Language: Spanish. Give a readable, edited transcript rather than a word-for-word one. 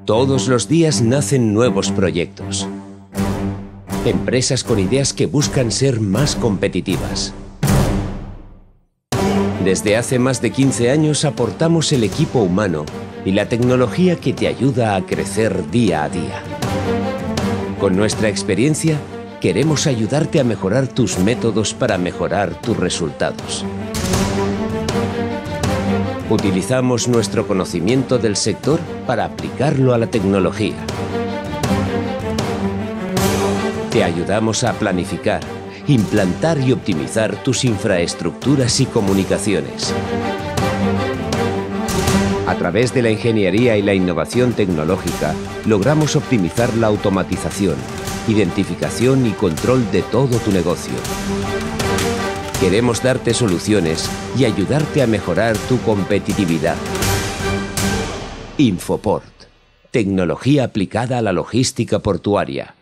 Todos los días nacen nuevos proyectos. Empresas con ideas que buscan ser más competitivas. Desde hace más de 15 años aportamos el equipo humano y la tecnología que te ayuda a crecer día a día. Con nuestra experiencia, queremos ayudarte a mejorar tus métodos para mejorar tus resultados. Utilizamos nuestro conocimiento del sector para aplicarlo a la tecnología. Te ayudamos a planificar, implantar y optimizar tus infraestructuras y comunicaciones. A través de la ingeniería y la innovación tecnológica, logramos optimizar la automatización, identificación y control de todo tu negocio. Queremos darte soluciones y ayudarte a mejorar tu competitividad. Infoport. Tecnología aplicada a la logística portuaria.